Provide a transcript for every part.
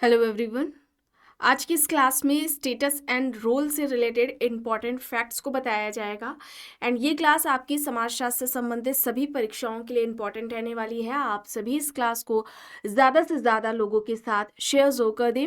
Hello everyone. आज की इस क्लास में स्टेटस एंड रोल से रिलेटेड इम्पॉर्टेंट फैक्ट्स को बताया जाएगा एंड ये क्लास आपकी समाजशास्त्र से संबंधित सभी परीक्षाओं के लिए इम्पॉर्टेंट रहने वाली है। आप सभी इस क्लास को ज़्यादा से ज़्यादा लोगों के साथ शेयर ज़रूर कर दें।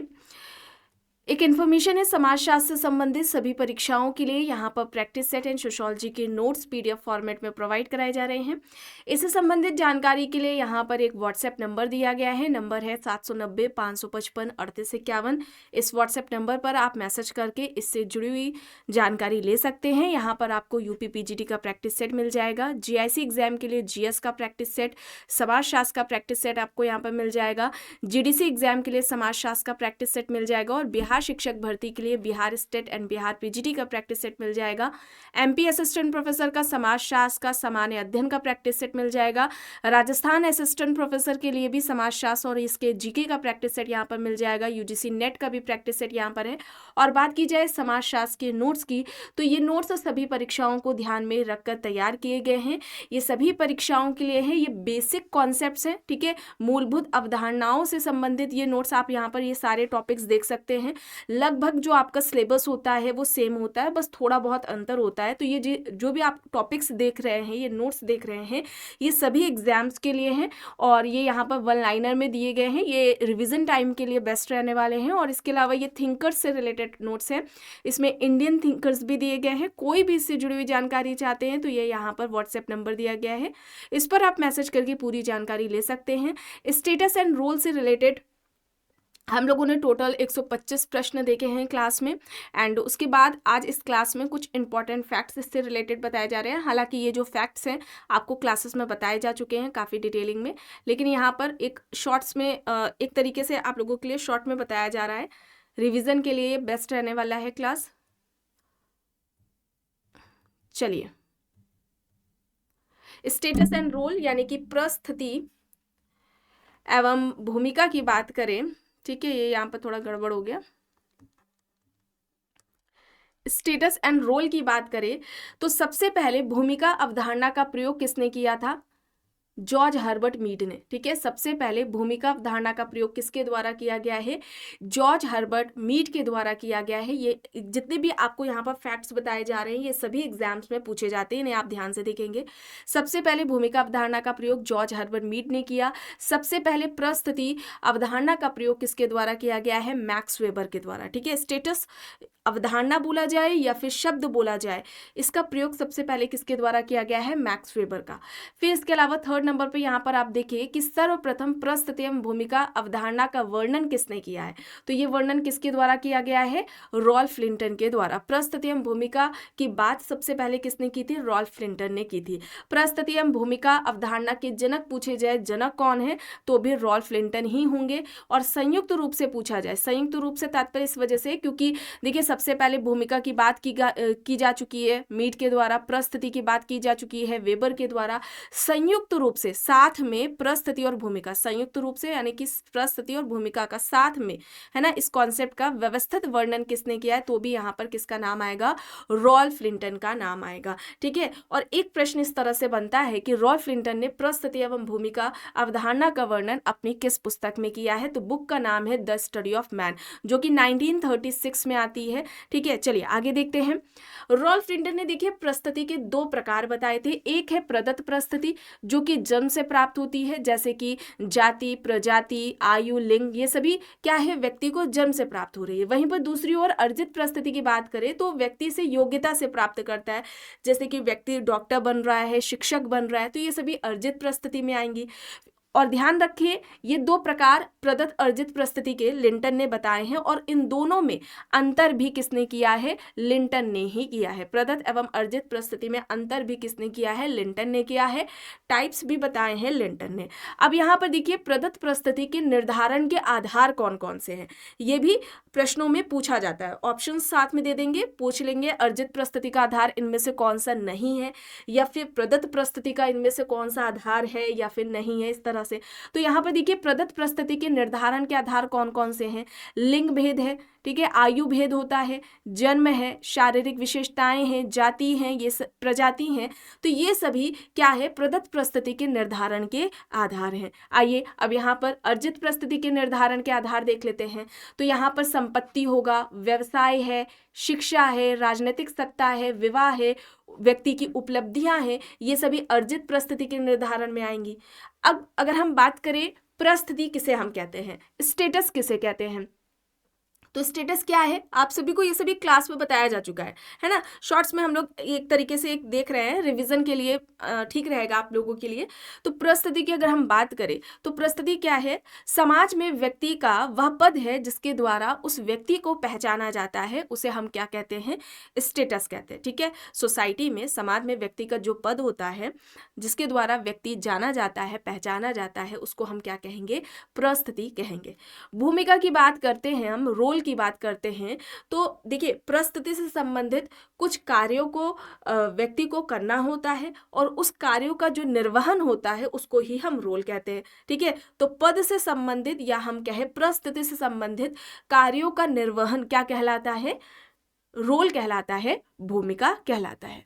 एक इन्फॉर्मेशन है, समाजशास्त्र से संबंधित सभी परीक्षाओं के लिए यहाँ पर प्रैक्टिस सेट एंड सोशोलॉजी के नोट्स पीडीएफ फॉर्मेट में प्रोवाइड कराए जा रहे हैं। इससे संबंधित जानकारी के लिए यहाँ पर एक व्हाट्सएप नंबर दिया गया है। नंबर है 790-555-3851। इस व्हाट्सएप नंबर पर आप मैसेज करके इससे जुड़ी हुई जानकारी ले सकते हैं। यहाँ पर आपको यूपी पीजीटी का प्रैक्टिस सेट मिल जाएगा, जीआईसी एग्जाम के लिए जीएस का प्रैक्टिस सेट, समाजशास्त्र का प्रैक्टिस सेट आपको यहाँ पर मिल जाएगा, जीडीसी एग्जाम के लिए समाजशास्त्र का प्रैक्टिस सेट मिल जाएगा और बिहार शिक्षक भर्ती के लिए Bihar state and Bihar PGT का प्रैक्टिस सेट मिल जाएगा। एमपी असिस्टेंट प्रोफेसर का समाजशास्त्र का सामान्य अध्ययन का प्रैक्टिस सेट मिल जाएगा। राजस्थान असिस्टेंट प्रोफेसर के लिए भी समाजशास्त्र और इसके जीके का प्रैक्टिस सेट यहाँ पर मिल जाएगा। यूजीसी नेट का भी प्रैक्टिस सेट यहाँ पर है। और बात की जाए समाजशास्त्र के नोट्स की, तो ये नोट्स सभी परीक्षाओं को ध्यान में रखकर तैयार किए गए हैं। ये सभी परीक्षाओं के लिए है। ये बेसिक कॉन्सेप्ट्स हैं, ठीक है, मूलभूत अवधारणाओं से संबंधित ये नोट्स आप यहाँ पर ये सारे टॉपिक्स देख सकते हैं। लगभग जो आपका सिलेबस होता है वो सेम होता है, बस थोड़ा बहुत अंतर होता है। तो ये जो भी आप टॉपिक्स देख रहे हैं, ये नोट्स देख रहे हैं, ये सभी एग्जाम्स के लिए हैं और ये यहाँ पर वन लाइनर में दिए गए हैं। ये रिवीजन टाइम के लिए बेस्ट रहने वाले हैं। और इसके अलावा ये थिंकर्स से रिलेटेड नोट्स हैं। इसमें इंडियन थिंकर्स भी दिए गए हैं। कोई भी इससे जुड़ी हुई जानकारी चाहते हैं तो ये यहाँ पर व्हाट्सएप नंबर दिया गया है, इस पर आप मैसेज करके पूरी जानकारी ले सकते हैं। स्टेटस एंड रोल से रिलेटेड हम लोगों ने टोटल 125 प्रश्न देखे हैं क्लास में एंड उसके बाद आज इस क्लास में कुछ इंपॉर्टेंट फैक्ट्स इससे रिलेटेड बताए जा रहे हैं। हालांकि ये जो फैक्ट्स हैं आपको क्लासेस में बताए जा चुके हैं काफ़ी डिटेलिंग में, लेकिन यहाँ पर एक शॉर्ट्स में एक तरीके से आप लोगों के लिए शॉर्ट में बताया जा रहा है। रिविज़न के लिए बेस्ट रहने वाला है क्लास। चलिए, स्टेटस एंड रोल यानी कि प्रस्थिति एवं भूमिका की बात करें, ठीक है, ये यहाँ पर थोड़ा गड़बड़ हो गया। स्टेटस एंड रोल की बात करें तो सबसे पहले भूमिका अवधारणा का प्रयोग किसने किया था? जॉर्ज हर्बर्ट मीड ने, ठीक है। सबसे पहले भूमिका अवधारणा का प्रयोग किसके द्वारा किया गया है? जॉर्ज हर्बर्ट मीड के द्वारा किया गया है। ये जितने भी आपको यहाँ पर फैक्ट्स बताए जा रहे हैं ये सभी एग्जाम्स में पूछे जाते हैं, इन्हें आप ध्यान से देखेंगे। सबसे पहले भूमिका अवधारणा का प्रयोग जॉर्ज हर्बर्ट मीड ने किया। सबसे पहले प्रस्थिति अवधारणा का प्रयोग किसके द्वारा किया गया है? मैक्स वेबर के द्वारा, ठीक है। स्टेटस अवधारणा बोला जाए या फिर शब्द बोला जाए, इसका प्रयोग सबसे पहले किसके द्वारा किया गया है? मैक्स वेबर का। फिर इसके अलावा थर्ड नंबर पे यहाँ पर आप देखिए कि सर्वप्रथम प्रस्थिति एवं भूमिका अवधारणा का वर्णन किसने किया है? तो ये वर्णन किसके द्वारा किया गया है? रॉल्फ लिंटन के द्वारा। प्रस्थिति एवं भूमिका की बात सबसे पहले किसने की थी? रॉल्फ लिंटन ने की थी। प्रस्थिति एवं भूमिका अवधारणा के जनक पूछे जाए, जनक कौन है? तो भी रॉल्फ लिंटन ही होंगे। और संयुक्त रूप से पूछा जाए, संयुक्त रूप से तात्पर्य इस वजह से क्योंकि देखिए सबसे पहले भूमिका की बात की जा चुकी है मीड के द्वारा, प्रस्थिति की बात की जा चुकी है वेबर के द्वारा। संयुक्त रूप से साथ में प्रस्थिति और भूमिका, संयुक्त रूप से यानी कि प्रस्थिति और भूमिका का साथ में, है ना, इस कॉन्सेप्ट का व्यवस्थित वर्णन किसने किया है? तो भी यहाँ पर किसका नाम आएगा? रॉल्फ लिंटन का नाम आएगा, ठीक है। और एक प्रश्न इस तरह से बनता है कि रॉल्फ लिंटन ने प्रस्थिति एवं भूमिका अवधारणा का वर्णन अपनी किस पुस्तक में किया है? तो बुक का नाम है द स्टडी ऑफ मैन, जो कि 1936 में आती है, ठीक है। चलिए आगे देखते हैं। रॉल्फ लिंटन ने देखिए प्रस्थिति के दो प्रकार बताए थे। एक है प्रदत्त प्रस्थिति जो कि जन्म से प्राप्त होती है, जैसे कि जाति, प्रजाति, आयु, लिंग, ये सभी क्या है? व्यक्ति को जन्म से प्राप्त हो रही है। वहीं पर दूसरी ओर अर्जित प्रस्थिति की बात करें तो व्यक्ति से योग्यता से प्राप्त करता है, जैसे कि व्यक्ति डॉक्टर बन रहा है, शिक्षक बन रहा है, तो ये सभी अर्जित प्रस्थिति में आएंगी। और ध्यान रखिए ये दो प्रकार प्रदत्त अर्जित प्रस्थिति के लिंटन ने बताए हैं और इन दोनों में अंतर भी किसने किया है? लिंटन ने ही किया है। प्रदत्त एवं अर्जित प्रस्थिति में अंतर भी किसने किया है? लिंटन ने किया है। टाइप्स भी बताए हैं लिंटन ने। अब यहाँ पर देखिए प्रदत्त प्रस्थिति के निर्धारण के आधार कौन कौन से हैं, ये भी प्रश्नों में पूछा जाता है। ऑप्शन साथ में दे देंगे, पूछ लेंगे अर्जित प्रस्थिति का आधार इनमें से कौन सा नहीं है, या फिर प्रदत्त प्रस्थिति का इनमें से कौन सा आधार है या फिर नहीं है, इस तरह से। तो यहाँ पर देखिए प्रदत्त परिस्थिति के निर्धारण के आधार कौन कौन से हैं, लिंग भेद है, ठीक है, आयु भेद होता है, जन्म है, शारीरिक विशेषताएं हैं, जाति हैं, ये प्रजाति हैं। तो ये सभी क्या है, प्रदत्त परिस्थिति के निर्धारण के आधार हैं। आइए अब यहाँ पर अर्जित परिस्थिति के निर्धारण के आधार देख लेते हैं। तो यहाँ पर संपत्ति होगा, व्यवसाय है, शिक्षा है, राजनीतिक सत्ता है, विवाह है, व्यक्ति की उपलब्धियां हैं, ये सभी अर्जित परिस्थिति के निर्धारण में आएंगी। अब अगर हम बात करें परिस्थिति किसे हम कहते हैं, स्टेटस किसे कहते हैं, तो स्टेटस क्या है, आप सभी को ये सभी क्लास में बताया जा चुका है ना। शॉर्ट्स में हम लोग एक तरीके से एक देख रहे हैं, रिवीजन के लिए ठीक रहेगा आप लोगों के लिए। तो परिस्थिति की अगर हम बात करें तो परिस्थिति क्या है, समाज में व्यक्ति का वह पद है जिसके द्वारा उस व्यक्ति को पहचाना जाता है, उसे हम क्या कहते हैं, स्टेटस कहते हैं, ठीक है। सोसाइटी में, समाज में व्यक्ति का जो पद होता है जिसके द्वारा व्यक्ति जाना जाता है, पहचाना जाता है, उसको हम क्या कहेंगे, परिस्थिति कहेंगे। भूमिका की बात करते हैं हम, रोल की बात करते हैं, तो देखिए परिस्थिति से संबंधित कुछ कार्यों को व्यक्ति को करना होता है और उस कार्यों का जो निर्वहन होता है उसको ही हम रोल कहते हैं, ठीक है। तो पद से संबंधित या हम कहें परिस्थिति से संबंधित कार्यों का निर्वहन क्या कहलाता है, रोल कहलाता है, भूमिका कहलाता है।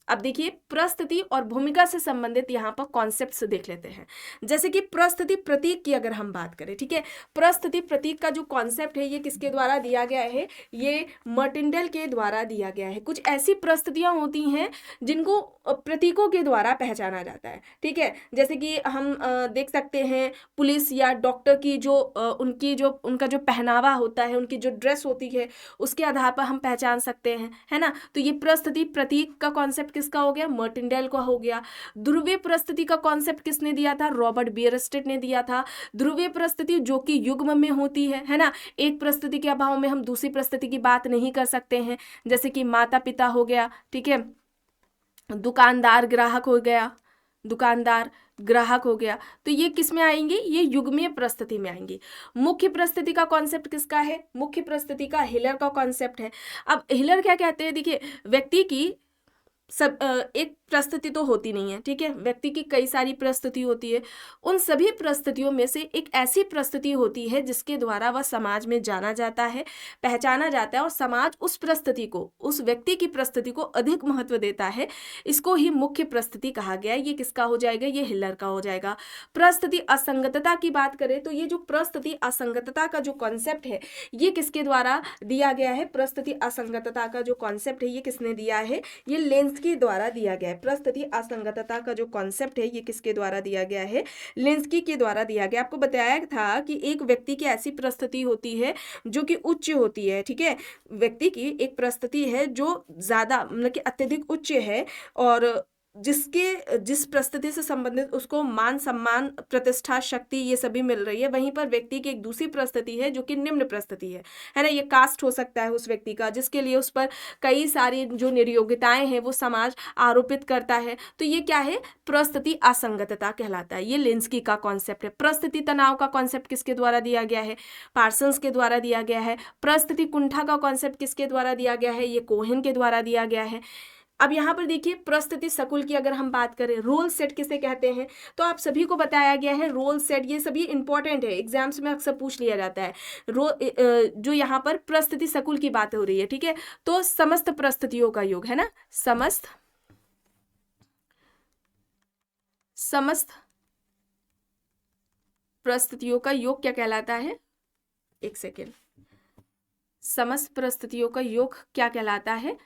अब देखिए परिस्थिति और भूमिका से संबंधित यहाँ पर कॉन्सेप्ट्स देख लेते हैं। जैसे कि परिस्थिति प्रतीक की अगर हम बात करें, ठीक है, परिस्थिति प्रतीक का जो कॉन्सेप्ट है ये किसके द्वारा दिया गया है, ये मर्टिनडेल के द्वारा दिया गया है। कुछ ऐसी परिस्थितियां होती हैं जिनको प्रतीकों के द्वारा पहचाना जाता है, ठीक है। जैसे कि हम देख सकते हैं पुलिस या डॉक्टर की जो उनका जो पहनावा होता है, उनकी जो ड्रेस होती है, उसके आधार पर हम पहचान सकते हैं, है ना। तो ये परिस्थिति प्रतीक का कॉन्सेप्ट किसका हो गया, मर्टिनडेल का हो गया। ध्रुवीय परिस्थिति का कॉन्सेप्ट किसने दिया था, रॉबर्ट बियरस्टेड ने दिया था। ध्रुवीय परिस्थिति जो कि युग्म में होती है ना, एक परिस्थिति के अभाव में हम दूसरी परिस्थिति की बात नहीं कर सकते हैं। जैसे कि माता पिता हो गया, ठीक है, दुकानदार ग्राहक हो गया, दुकानदार ग्राहक हो गया, तो ये किस में आएंगे, ये युग्मीय परिस्थिति में आएंगी। मुख्य परिस्थिति का कॉन्सेप्ट किसका है, मुख्य परिस्थिति का हिलर का कॉन्सेप्ट है। अब हिलर क्या कहते हैं, देखिए व्यक्ति की सब एक परिस्थिति तो होती नहीं है, ठीक है, व्यक्ति की कई सारी परिस्थिति होती है। उन सभी परिस्थितियों में से एक ऐसी परिस्थिति होती है जिसके द्वारा वह समाज में जाना जाता है, पहचाना जाता है और समाज उस परिस्थिति को, उस व्यक्ति की परिस्थिति को अधिक महत्व देता है। इसको ही मुख्य परिस्थिति कहा गया है। ये किसका हो जाएगा, ये हिलर का हो जाएगा। परिस्थिति असंगतता की बात करें तो ये जो परिस्थिति असंगतता का जो कॉन्सेप्ट है ये किसके द्वारा दिया गया है, परिस्थिति असंगतता का जो कॉन्सेप्ट है ये किसने दिया है, ये लेंस्की द्वारा दिया गया है। परिस्थिति असंगतता का जो कॉन्सेप्ट है ये किसके द्वारा दिया गया है, लेंस्की के द्वारा दिया गया। आपको बताया था कि एक व्यक्ति की ऐसी परिस्थिति होती है जो कि उच्च होती है, ठीक है, व्यक्ति की एक परिस्थिति है जो ज्यादा मतलब कि अत्यधिक उच्च है और जिस परिस्थिति से संबंधित उसको मान सम्मान प्रतिष्ठा शक्ति ये सभी मिल रही है। वहीं पर व्यक्ति की एक दूसरी परिस्थिति है जो कि निम्न परिस्थिति है ना। ये कास्ट हो सकता है उस व्यक्ति का जिसके लिए उस पर कई सारी जो निर्योग्यताएं हैं वो समाज आरोपित करता है। तो ये क्या है, परिस्थिति असंगतता कहलाता है। ये लेंस्की का कॉन्सेप्ट है। परिस्थिति तनाव का कॉन्सेप्ट किसके द्वारा दिया गया है, पार्सन्स के द्वारा दिया गया है। परिस्थिति कुंठा का कॉन्सेप्ट किसके द्वारा दिया गया है, ये कोहेन के द्वारा दिया गया है। अब यहाँ पर देखिए परिस्थिति सकुल की अगर हम बात करें, रोल सेट किसे कहते हैं, तो आप सभी को बताया गया है रोल सेट, ये सभी इंपॉर्टेंट है, एग्जाम्स में अक्सर पूछ लिया जाता है। जो यहाँ पर परिस्थिति सकुल की बात हो रही है, ठीक है, तो समस्त परिस्थितियों का योग है ना, समस्त परिस्थितियों का योग क्या कहलाता है, एक सेकेंड, समस्त परिस्थितियों का योग क्या कहलाता है,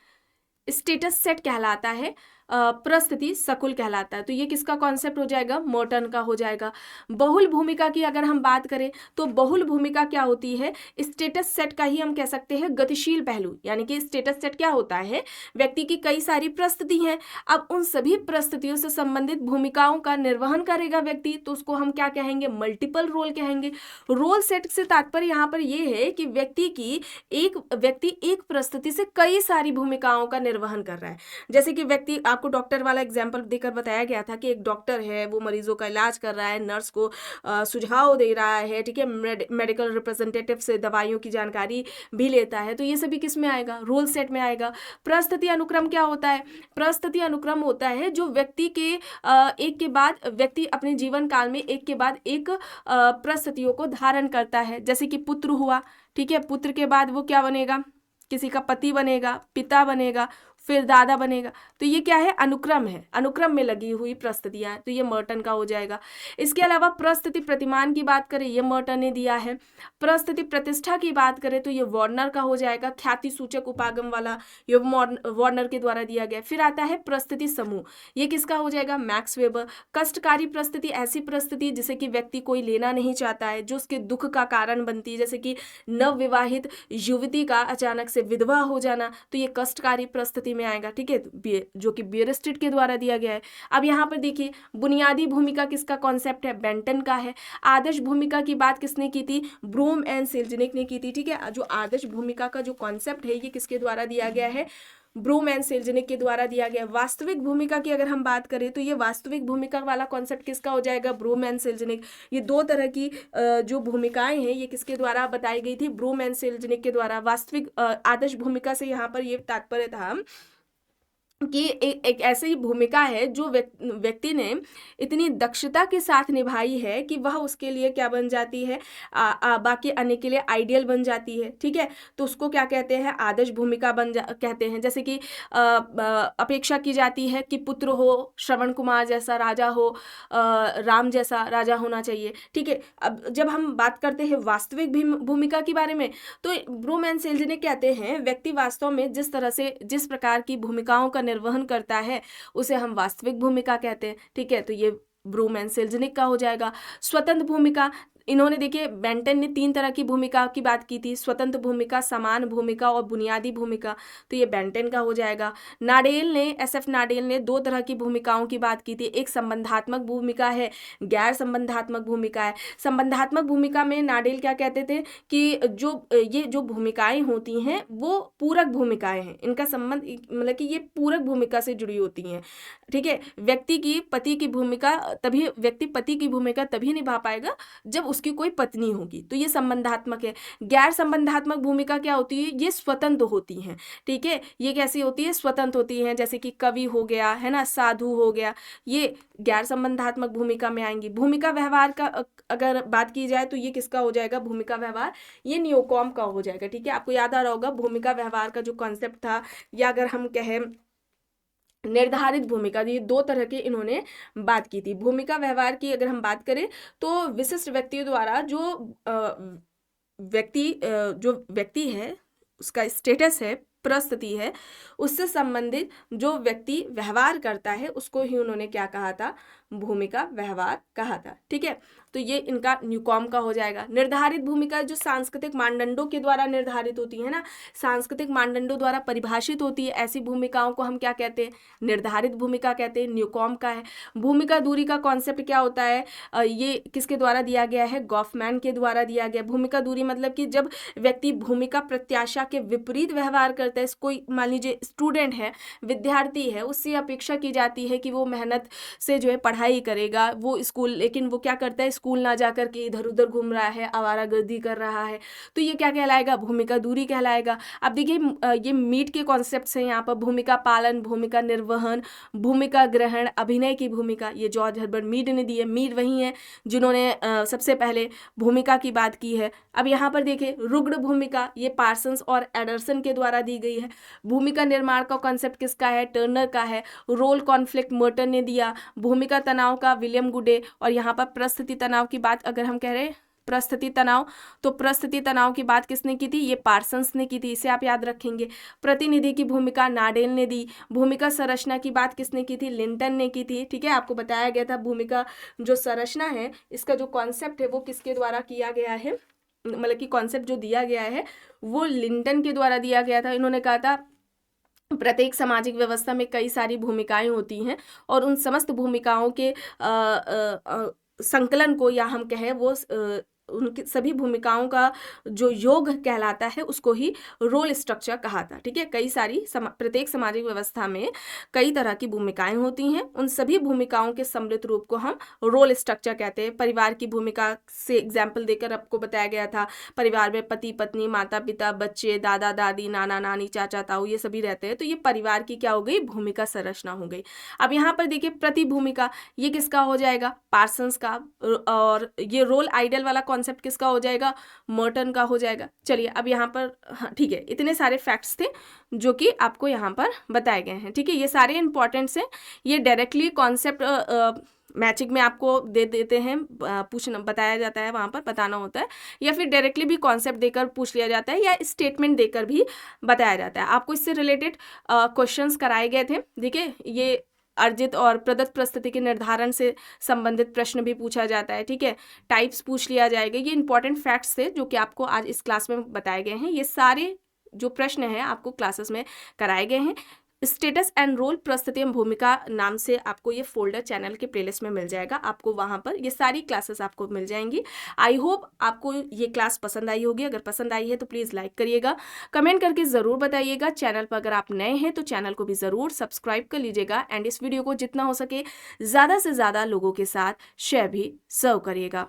स्टेटस सेट कहलाता है, परिस्थिति सकुल कहलाता है। तो ये किसका कॉन्सेप्ट हो जाएगा, मर्टन का हो जाएगा। बहुल भूमिका की अगर हम बात करें तो बहुल भूमिका क्या होती है, स्टेटस सेट का ही हम कह सकते हैं गतिशील पहलू। यानी कि स्टेटस सेट क्या होता है, व्यक्ति की कई सारी परिस्थिति हैं, अब उन सभी परिस्थितियों से संबंधित भूमिकाओं का निर्वहन करेगा व्यक्ति, तो उसको हम क्या कहेंगे, मल्टीपल रोल कहेंगे। रोल सेट से तात्पर्य यहाँ पर यह है कि व्यक्ति एक परिस्थिति से कई सारी भूमिकाओं का निर्वहन कर रहा है। जैसे कि व्यक्ति, आप आपको डॉक्टर वाला एग्जाम्पल देकर बताया गया था कि एक डॉक्टर है, वो मरीजों का इलाज कर रहा है, नर्स को सुझाव दे रहा है, ठीक है, मेडिकल रिप्रेजेंटेटिव से दवाइयों की जानकारी भी लेता है, तो ये सभी किस में आएगा, रोल सेट में आएगा। परिस्थिति अनुक्रम क्या होता है, परिस्थिति अनुक्रम होता है जो व्यक्ति के एक के बाद व्यक्ति अपने जीवन काल में एक के बाद एक परिस्थितियों को धारण करता है। जैसे कि पुत्र हुआ, ठीक है, पुत्र के बाद वो क्या बनेगा, किसी का पति बनेगा, पिता बनेगा, फिर दादा बनेगा। तो ये क्या है, अनुक्रम है, अनुक्रम में लगी हुई परिस्थितियां, तो ये मर्टन का हो जाएगा। इसके अलावा परिस्थिति प्रतिमान की बात करें, ये मर्टन ने दिया है। परिस्थिति प्रतिष्ठा की बात करें तो ये वार्नर का हो जाएगा, ख्याति सूचक उपागम वाला, ये वार्नर के द्वारा दिया गया। फिर आता है परिस्थिति समूह, ये किसका हो जाएगा, मैक्स वेबर। कष्टकारी परिस्थिति ऐसी परिस्थिति जिसे कि व्यक्ति कोई लेना नहीं चाहता है, जो उसके दुख का कारण बनती है, जैसे कि नवविवाहित युवती का अचानक से विधवा हो जाना, तो ये कष्टकारी परिस्थिति में आएगा, ठीक है, जो कि बियरस्ट्रीट के द्वारा दिया गया है। अब यहाँ पर देखिए बुनियादी भूमिका किसका कॉन्सेप्ट है, बेंटन का है। आदर्श भूमिका की बात किसने की थी, ब्रूम एंड सेल्जनिक ने की थी, ठीक है। जो आदर्श भूमिका का जो कॉन्सेप्ट है ये किसके द्वारा दिया गया है, ब्रूम एंड सेल्जनिक के द्वारा दिया गया। वास्तविक भूमिका की अगर हम बात करें तो ये वास्तविक भूमिका वाला कॉन्सेप्ट किसका हो जाएगा, ब्रूम एंड सेल्जनिक। ये दो तरह की जो भूमिकाएं हैं ये किसके द्वारा बताई गई थी, ब्रूम एंड सेल्जनिक के द्वारा। वास्तविक आदर्श भूमिका से यहाँ पर ये तात्पर्य था कि एक ऐसी भूमिका है जो व्यक्ति ने इतनी दक्षता के साथ निभाई है कि वह उसके लिए क्या बन जाती है, बाकी अन्य के लिए आइडियल बन जाती है, ठीक है। तो उसको क्या कहते हैं, आदर्श भूमिका कहते हैं। जैसे कि अपेक्षा की जाती है कि पुत्र हो, श्रवण कुमार जैसा राजा हो, राम जैसा राजा होना चाहिए, ठीक है। अब जब हम बात करते हैं वास्तविक भूमिका के बारे में, तो ब्रूम एंड सेल्जनिक कहते हैं व्यक्ति वास्तव में जिस प्रकार की भूमिकाओं का निर्वहन करता है उसे हम वास्तविक भूमिका कहते हैं, ठीक है। तो ये ब्रूम एंड सेल्जनिक का हो जाएगा। स्वतंत्र भूमिका, इन्होंने देखिए बेंटन ने 3 तरह की भूमिका की बात की थी, स्वतंत्र भूमिका, समान भूमिका और बुनियादी भूमिका, तो ये बेंटन का हो जाएगा। नाडेल ने, SF नाडेल ने 2 तरह की भूमिकाओं की बात की थी, एक संबंधात्मक भूमिका है, गैर संबंधात्मक भूमिका है। संबंधात्मक भूमिका में नाडेल क्या कहते थे कि ये जो भूमिकाएं होती हैं वो पूरक भूमिकाएं हैं, इनका संबंध मतलब कि ये पूरक भूमिका से जुड़ी होती हैं, ठीक है। व्यक्ति पति की भूमिका तभी निभा पाएगा जब उसकी कोई पत्नी होगी, तो ये संबंधात्मक है। गैर संबंधात्मक भूमिका क्या होती है, ये स्वतंत्र होती हैं, ठीक है। ये कैसी होती है, स्वतंत्र होती हैं, जैसे कि कवि हो गया, है ना, साधु हो गया, ये गैर संबंधात्मक भूमिका में आएंगी। भूमिका व्यवहार का अगर बात की जाए तो ये किसका हो जाएगा, भूमिका व्यवहार, ये न्यूकॉम का हो जाएगा, ठीक है। आपको याद आ रहा होगा भूमिका व्यवहार का जो कॉन्सेप्ट था, या अगर हम कहें निर्धारित भूमिका, ये 2 तरह के इन्होंने बात की थी। भूमिका व्यवहार की अगर हम बात करें तो विशिष्ट व्यक्तियों द्वारा जो व्यक्ति है उसका स्टेटस है, परिस्थिति है, उससे संबंधित जो व्यक्ति व्यवहार करता है उसको ही उन्होंने क्या कहा था, भूमिका व्यवहार कहा था, ठीक है। तो ये इनका न्यूकॉम का हो जाएगा। निर्धारित भूमिका जो सांस्कृतिक मानदंडों के द्वारा निर्धारित होती है ना, सांस्कृतिक मानदंडों द्वारा परिभाषित होती है, ऐसी भूमिकाओं को हम क्या कहते हैं, निर्धारित भूमिका कहते हैं, न्यूकॉम का है। भूमिका दूरी का कॉन्सेप्ट क्या होता है, ये किसके द्वारा दिया गया है, गॉफमैन के द्वारा दिया गया। भूमिका दूरी मतलब कि जब व्यक्ति भूमिका प्रत्याशा के विपरीत व्यवहार करता है, कोई मान लीजिए स्टूडेंट है, विद्यार्थी है, उससे अपेक्षा की जाती है कि वो मेहनत से जो है पढ़ाई करेगा, वो स्कूल, लेकिन वो क्या करता है, स्कूल ना जाकर के इधर उधर घूम रहा है, आवारागर्दी कर रहा है, तो ये क्या कहलाएगा, भूमिका दूरी कहलाएगा। अब देखिए ये मीट के कॉन्सेप्ट्स हैं यहाँ पर, भूमिका पालन, भूमिका निर्वहन, भूमिका ग्रहण, अभिनय की भूमिका, ये जॉर्ज हर्बर्ट मीड ने दी है। मीड वही है जिन्होंने सबसे पहले भूमिका की बात की है। अब यहाँ पर देखिए रुग्ण भूमिका, ये पार्सन्स और एडरसन के द्वारा दी गई है। भूमिका निर्माण का कॉन्सेप्ट किसका है, टर्नर का है। रोल कॉन्फ्लिक्ट मर्टन ने दिया। भूमिका तनाव का विलियम गुडे। और यहाँ पर परिस्थिति तनाव की बात अगर हम कह रहे हैं, परिस्थिति तनाव, तो परिस्थिति तनाव की बात किसने की थी, ये पार्सन्स ने की थी, इसे आप याद रखेंगे। प्रतिनिधि की भूमिका नाडेल ने दी। भूमिका संरचना की बात किसने की थी, लिंटन ने की थी, ठीक है। आपको बताया गया था भूमिका जो संरचना है, इसका जो कॉन्सेप्ट है वो किसके द्वारा किया गया है, मतलब कि कॉन्सेप्ट जो दिया गया है वो लिंटन के द्वारा दिया गया था। इन्होंने कहा था प्रत्येक सामाजिक व्यवस्था में कई सारी भूमिकाएं होती हैं और उन समस्त भूमिकाओं के संकलन को, या हम कहें वो उनकी सभी भूमिकाओं का जो योग कहलाता है उसको ही रोल स्ट्रक्चर कहा था। ठीक है, कई सारी प्रत्येक सामाजिक व्यवस्था में कई तरह की भूमिकाएं होती हैं, उन सभी भूमिकाओं के सम्मिलित रूप को हम रोल स्ट्रक्चर कहते हैं। परिवार की भूमिका से एग्जाम्पल देकर आपको बताया गया था, परिवार में पति पत्नी, माता पिता, बच्चे, दादा दादी, नाना नानी, चाचा ताऊ, ये सभी रहते हैं। तो ये परिवार की क्या हो गई, भूमिका संरचना हो गई। अब यहाँ पर देखिए प्रतिभूमिका, ये किसका हो जाएगा, पार्सन्स का, और ये रोल आइडल वाला कॉन्सेप्ट किसका हो जाएगा, मर्टन का हो जाएगा। चलिए अब यहाँ पर हाँ ठीक है, इतने सारे फैक्ट्स थे जो कि आपको यहाँ पर बताए गए हैं। ठीक है, ये सारे इंपॉर्टेंट्स हैं, ये डायरेक्टली कॉन्सेप्ट मैचिंग में आपको दे देते हैं, पूछना बताया जाता है, वहाँ पर बताना होता है, या फिर डायरेक्टली भी कॉन्सेप्ट देकर पूछ लिया जाता है, या स्टेटमेंट देकर भी बताया जाता है। आपको इससे रिलेटेड क्वेश्चंस कराए गए थे। देखिए, ये अर्जित और प्रदत्त परिस्थिति के निर्धारण से संबंधित प्रश्न भी पूछा जाता है। ठीक है, टाइप्स पूछ लिया जाएगा। ये इंपॉर्टेंट फैक्ट्स थे जो कि आपको आज इस क्लास में बताए गए हैं। ये सारे जो प्रश्न हैं आपको क्लासेस में कराए गए हैं। स्टेटस एंड रोल, प्रस्तुति एवं भूमिका नाम से आपको ये फोल्डर चैनल के प्लेलिस्ट में मिल जाएगा। आपको वहाँ पर ये सारी क्लासेस आपको मिल जाएंगी। आई होप आपको ये क्लास पसंद आई होगी। अगर पसंद आई है तो प्लीज़ लाइक करिएगा, कमेंट करके ज़रूर बताइएगा। चैनल पर अगर आप नए हैं तो चैनल को भी ज़रूर सब्सक्राइब कर लीजिएगा, एंड इस वीडियो को जितना हो सके ज़्यादा से ज़्यादा लोगों के साथ शेयर भी सर्व करिएगा।